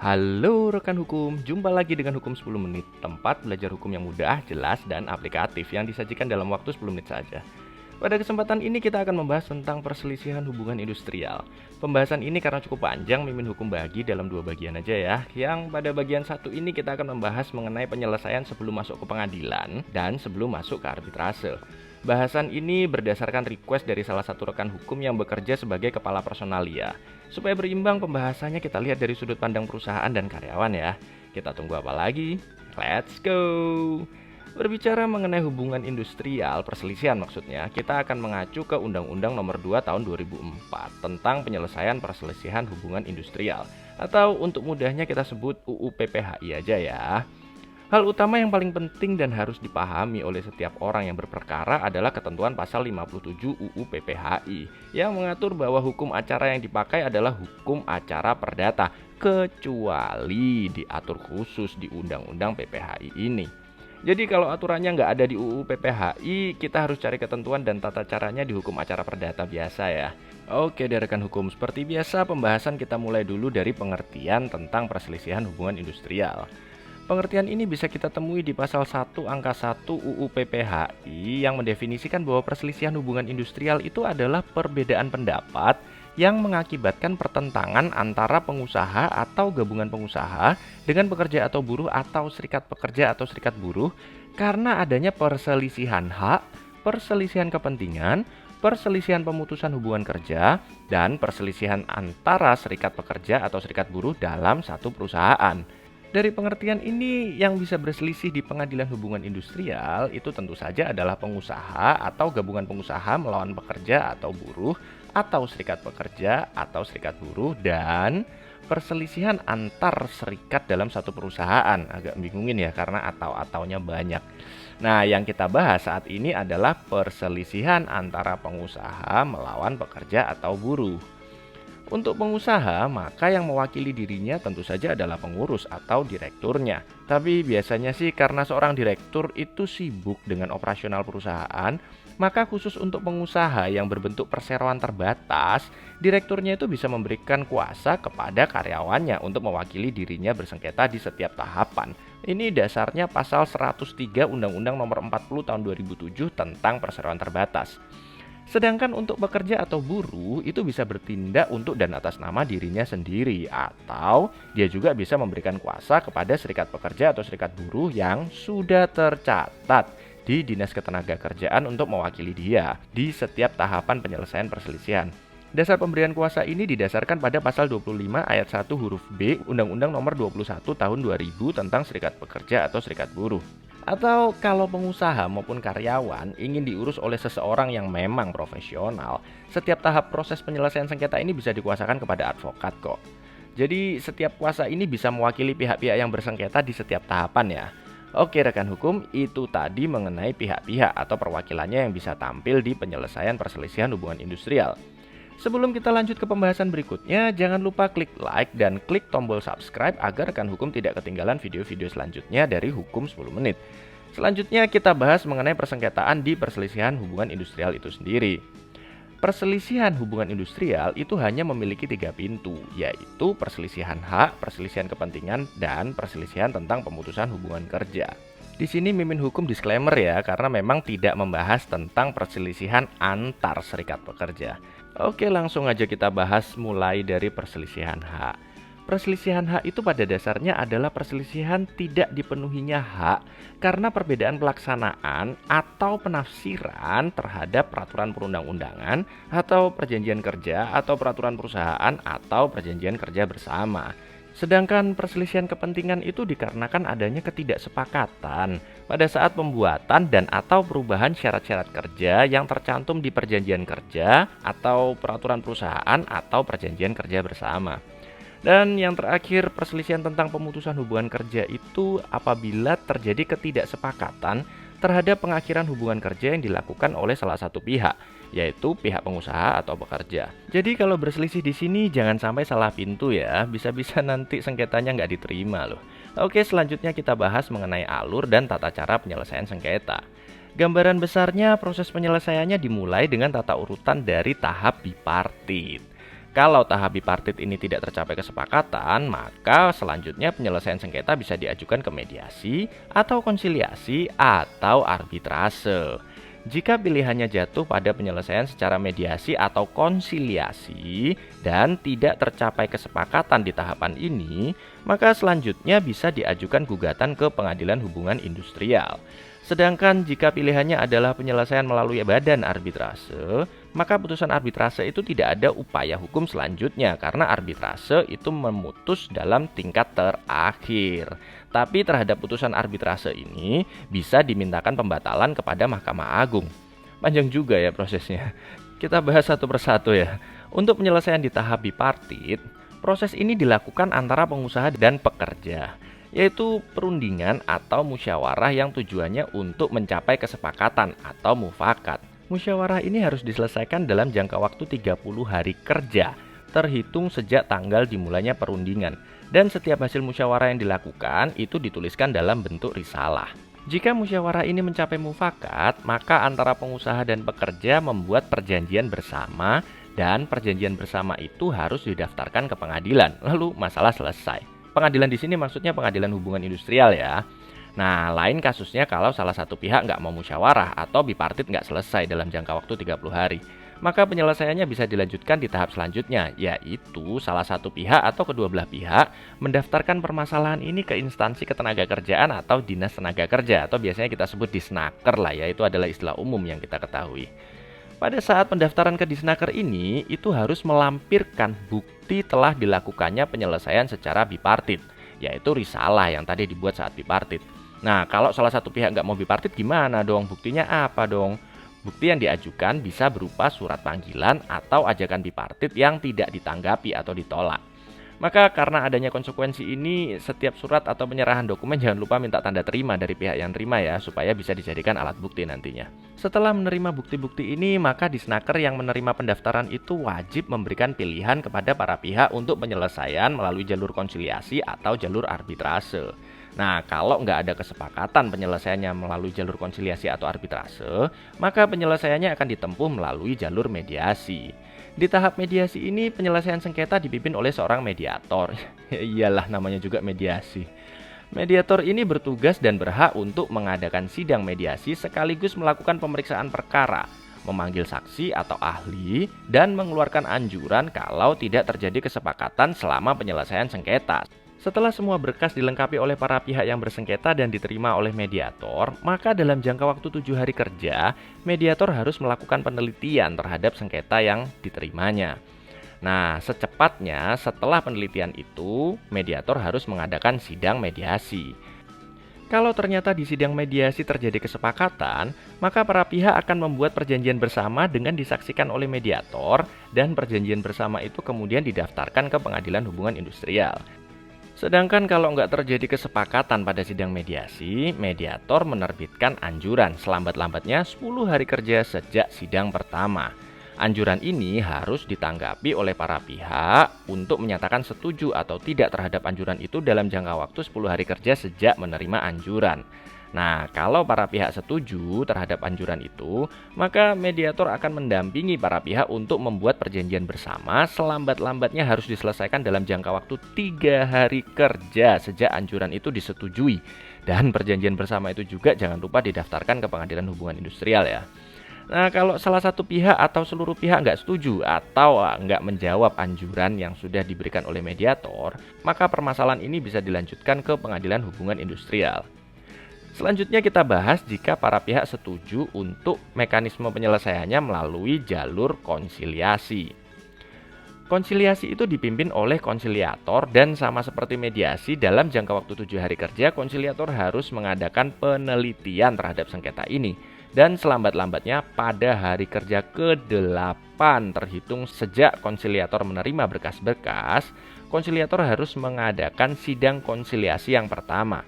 Halo rekan hukum, jumpa lagi dengan Hukum 10 Menit, tempat belajar hukum yang mudah, jelas, dan aplikatif yang disajikan dalam waktu 10 menit saja. Pada kesempatan ini kita akan membahas tentang perselisihan hubungan industrial. Pembahasan ini karena cukup panjang, Mimin Hukum bagi dalam dua bagian aja ya. Yang pada bagian satu ini kita akan membahas mengenai penyelesaian sebelum masuk ke pengadilan dan sebelum masuk ke arbitrase. Bahasan ini berdasarkan request dari salah satu rekan hukum yang bekerja sebagai kepala personalia. Supaya berimbang pembahasannya kita lihat dari sudut pandang perusahaan dan karyawan ya. Kita tunggu apa lagi? Let's go! Berbicara mengenai hubungan industrial, perselisihan maksudnya, kita akan mengacu ke Undang-Undang Nomor 2 Tahun 2004 tentang penyelesaian perselisihan hubungan industrial. Atau untuk mudahnya kita sebut UU PPHI aja ya. Hal utama yang paling penting dan harus dipahami oleh setiap orang yang berperkara adalah ketentuan pasal 57 UU PPHI yang mengatur bahwa hukum acara yang dipakai adalah hukum acara perdata kecuali diatur khusus di Undang-Undang PPHI ini. Jadi kalau aturannya nggak ada di UU PPHI, kita harus cari ketentuan dan tata caranya di hukum acara perdata biasa ya. Oke deh rekan hukum, seperti biasa pembahasan kita mulai dulu dari pengertian tentang perselisihan hubungan industrial. Pengertian ini bisa kita temui di pasal 1 angka 1 UU PPHI yang mendefinisikan bahwa perselisihan hubungan industrial itu adalah perbedaan pendapat yang mengakibatkan pertentangan antara pengusaha atau gabungan pengusaha dengan pekerja atau buruh atau serikat pekerja atau serikat buruh karena adanya perselisihan hak, perselisihan kepentingan, perselisihan pemutusan hubungan kerja, dan perselisihan antara serikat pekerja atau serikat buruh dalam satu perusahaan. Dari pengertian ini yang bisa berselisih di pengadilan hubungan industrial itu tentu saja adalah pengusaha atau gabungan pengusaha melawan pekerja atau buruh atau serikat pekerja atau serikat buruh dan perselisihan antar serikat dalam satu perusahaan. Agak bingungin ya karena atau-ataunya banyak. Nah, yang kita bahas saat ini adalah perselisihan antara pengusaha melawan pekerja atau buruh. Untuk pengusaha, maka yang mewakili dirinya tentu saja adalah pengurus atau direkturnya. Tapi biasanya sih karena seorang direktur itu sibuk dengan operasional perusahaan, maka khusus untuk pengusaha yang berbentuk perseroan terbatas, direkturnya itu bisa memberikan kuasa kepada karyawannya untuk mewakili dirinya bersengketa di setiap tahapan. Ini dasarnya pasal 103 Undang-Undang Nomor 40 Tahun 2007 tentang perseroan terbatas. Sedangkan untuk pekerja atau buruh itu bisa bertindak untuk dan atas nama dirinya sendiri atau dia juga bisa memberikan kuasa kepada serikat pekerja atau serikat buruh yang sudah tercatat di Dinas Ketenagakerjaan untuk mewakili dia di setiap tahapan penyelesaian perselisihan. Dasar pemberian kuasa ini didasarkan pada pasal 25 ayat 1 huruf B Undang-Undang Nomor 21 Tahun 2000 tentang serikat pekerja atau serikat buruh. Atau kalau pengusaha maupun karyawan ingin diurus oleh seseorang yang memang profesional, setiap tahap proses penyelesaian sengketa ini bisa dikuasakan kepada advokat kok. Jadi setiap kuasa ini bisa mewakili pihak-pihak yang bersengketa di setiap tahapan ya. Oke rekan hukum, itu tadi mengenai pihak-pihak atau perwakilannya yang bisa tampil di penyelesaian perselisihan hubungan industrial. Sebelum kita lanjut ke pembahasan berikutnya, jangan lupa klik like dan klik tombol subscribe agar rekan hukum tidak ketinggalan video-video selanjutnya dari Hukum 10 Menit. Selanjutnya kita bahas mengenai persengketaan di perselisihan hubungan industrial itu sendiri. Perselisihan hubungan industrial itu hanya memiliki 3 pintu, yaitu perselisihan hak, perselisihan kepentingan, dan perselisihan tentang pemutusan hubungan kerja. Di sini Mimin Hukum disclaimer ya, karena memang tidak membahas tentang perselisihan antar serikat pekerja. Oke, langsung aja kita bahas mulai dari perselisihan hak. Perselisihan hak itu pada dasarnya adalah perselisihan tidak dipenuhinya hak karena perbedaan pelaksanaan atau penafsiran terhadap peraturan perundang-undangan atau perjanjian kerja atau peraturan perusahaan atau perjanjian kerja bersama. Sedangkan perselisihan kepentingan itu dikarenakan adanya ketidaksepakatan pada saat pembuatan dan atau perubahan syarat-syarat kerja yang tercantum di perjanjian kerja atau peraturan perusahaan atau perjanjian kerja bersama. Dan yang terakhir, perselisihan tentang pemutusan hubungan kerja itu apabila terjadi ketidaksepakatan terhadap pengakhiran hubungan kerja yang dilakukan oleh salah satu pihak, yaitu pihak pengusaha atau pekerja. Jadi kalau berselisih di sini jangan sampai salah pintu ya, bisa-bisa nanti sengketanya nggak diterima loh. Oke, selanjutnya kita bahas mengenai alur dan tata cara penyelesaian sengketa. Gambaran besarnya proses penyelesaiannya dimulai dengan tata urutan dari tahap bipartit. Kalau tahap bipartit ini tidak tercapai kesepakatan, maka selanjutnya penyelesaian sengketa bisa diajukan ke mediasi atau konsiliasi atau arbitrase. Jika pilihannya jatuh pada penyelesaian secara mediasi atau konsiliasi dan tidak tercapai kesepakatan di tahapan ini, maka selanjutnya bisa diajukan gugatan ke Pengadilan Hubungan Industrial. Sedangkan jika pilihannya adalah penyelesaian melalui badan arbitrase, maka putusan arbitrase itu tidak ada upaya hukum selanjutnya karena arbitrase itu memutus dalam tingkat terakhir. Tapi terhadap putusan arbitrase ini bisa dimintakan pembatalan kepada Mahkamah Agung. Panjang juga ya prosesnya. Kita bahas satu persatu ya. Untuk penyelesaian di tahap bipartit, proses ini dilakukan antara pengusaha dan pekerja, yaitu perundingan atau musyawarah yang tujuannya untuk mencapai kesepakatan atau mufakat. Musyawarah ini harus diselesaikan dalam jangka waktu 30 hari kerja, terhitung sejak tanggal dimulainya perundingan. Dan setiap hasil musyawarah yang dilakukan itu dituliskan dalam bentuk risalah. Jika musyawarah ini mencapai mufakat, maka antara pengusaha dan pekerja membuat perjanjian bersama, dan perjanjian bersama itu harus didaftarkan ke pengadilan. Lalu masalah selesai. Pengadilan di sini maksudnya Pengadilan Hubungan Industrial ya. Nah, lain kasusnya kalau salah satu pihak nggak mau musyawarah atau bipartit nggak selesai dalam jangka waktu 30 hari. Maka penyelesaiannya bisa dilanjutkan di tahap selanjutnya, yaitu salah satu pihak atau kedua belah pihak mendaftarkan permasalahan ini ke instansi ketenagakerjaan atau dinas tenaga kerja, atau biasanya kita sebut disnaker lah ya, itu adalah istilah umum yang kita ketahui. Pada saat pendaftaran ke disnaker ini, itu harus melampirkan bukti telah dilakukannya penyelesaian secara bipartit, yaitu risalah yang tadi dibuat saat bipartit. Nah, kalau salah satu pihak nggak mau bipartit gimana dong? Buktinya apa dong? Bukti yang diajukan bisa berupa surat panggilan atau ajakan bipartit yang tidak ditanggapi atau ditolak. Maka karena adanya konsekuensi ini, setiap surat atau penyerahan dokumen jangan lupa minta tanda terima dari pihak yang terima ya, supaya bisa dijadikan alat bukti nantinya. Setelah menerima bukti-bukti ini, maka disnaker yang menerima pendaftaran itu wajib memberikan pilihan kepada para pihak untuk penyelesaian melalui jalur konsiliasi atau jalur arbitrase. Nah, kalau nggak ada kesepakatan penyelesaiannya melalui jalur konsiliasi atau arbitrase, maka penyelesaiannya akan ditempuh melalui jalur mediasi. Di tahap mediasi ini, penyelesaian sengketa dipimpin oleh seorang mediator. Iyalah, namanya juga mediasi. Mediator ini bertugas dan berhak untuk mengadakan sidang mediasi sekaligus melakukan pemeriksaan perkara, memanggil saksi atau ahli, dan mengeluarkan anjuran kalau tidak terjadi kesepakatan selama penyelesaian sengketa. Setelah semua berkas dilengkapi oleh para pihak yang bersengketa dan diterima oleh mediator, maka dalam jangka waktu 7 hari kerja, mediator harus melakukan penelitian terhadap sengketa yang diterimanya. Nah, secepatnya setelah penelitian itu, mediator harus mengadakan sidang mediasi. Kalau ternyata di sidang mediasi terjadi kesepakatan, maka para pihak akan membuat perjanjian bersama dengan disaksikan oleh mediator, dan perjanjian bersama itu kemudian didaftarkan ke Pengadilan Hubungan Industrial. Sedangkan kalau nggak terjadi kesepakatan pada sidang mediasi, mediator menerbitkan anjuran selambat-lambatnya 10 hari kerja sejak sidang pertama. Anjuran ini harus ditanggapi oleh para pihak untuk menyatakan setuju atau tidak terhadap anjuran itu dalam jangka waktu 10 hari kerja sejak menerima anjuran. Nah, kalau para pihak setuju terhadap anjuran itu, maka mediator akan mendampingi para pihak untuk membuat perjanjian bersama selambat-lambatnya harus diselesaikan dalam jangka waktu 3 hari kerja sejak anjuran itu disetujui. Dan perjanjian bersama itu juga jangan lupa didaftarkan ke Pengadilan Hubungan Industrial ya. Nah, kalau salah satu pihak atau seluruh pihak nggak setuju atau nggak menjawab anjuran yang sudah diberikan oleh mediator, maka permasalahan ini bisa dilanjutkan ke Pengadilan Hubungan Industrial. Selanjutnya kita bahas jika para pihak setuju untuk mekanisme penyelesaiannya melalui jalur konsiliasi. Konsiliasi itu dipimpin oleh konsiliator dan sama seperti mediasi dalam jangka waktu 7 hari kerja, konsiliator harus mengadakan penelitian terhadap sengketa ini. Dan selambat-lambatnya pada hari kerja ke-8 terhitung sejak konsiliator menerima berkas-berkas, konsiliator harus mengadakan sidang konsiliasi yang pertama.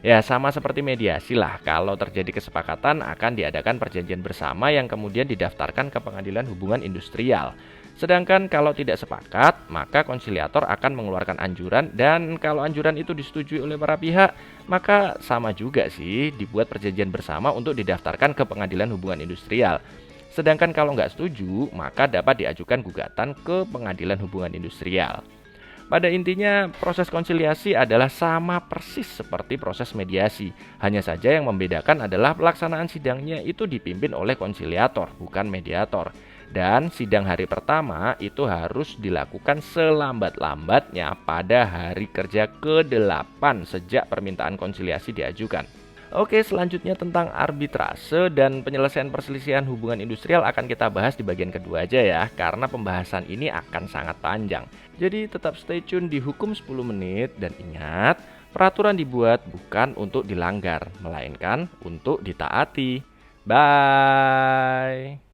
Ya, sama seperti mediasi lah, kalau terjadi kesepakatan akan diadakan perjanjian bersama yang kemudian didaftarkan ke Pengadilan Hubungan Industrial. Sedangkan kalau tidak sepakat, maka konsiliator akan mengeluarkan anjuran, dan kalau anjuran itu disetujui oleh para pihak, maka sama juga sih dibuat perjanjian bersama untuk didaftarkan ke Pengadilan Hubungan Industrial. Sedangkan kalau nggak setuju, maka dapat diajukan gugatan ke Pengadilan Hubungan Industrial. Pada intinya, proses konsiliasi adalah sama persis seperti proses mediasi. Hanya saja yang membedakan adalah pelaksanaan sidangnya itu dipimpin oleh konsiliator, bukan mediator. Dan sidang hari pertama itu harus dilakukan selambat-lambatnya pada hari kerja ke-8 sejak permintaan konsiliasi diajukan. Oke, selanjutnya tentang arbitrase dan penyelesaian perselisihan hubungan industrial akan kita bahas di bagian kedua aja ya, karena pembahasan ini akan sangat panjang. Jadi tetap stay tune di Hukum 10 Menit dan ingat, peraturan dibuat bukan untuk dilanggar, melainkan untuk ditaati. Bye.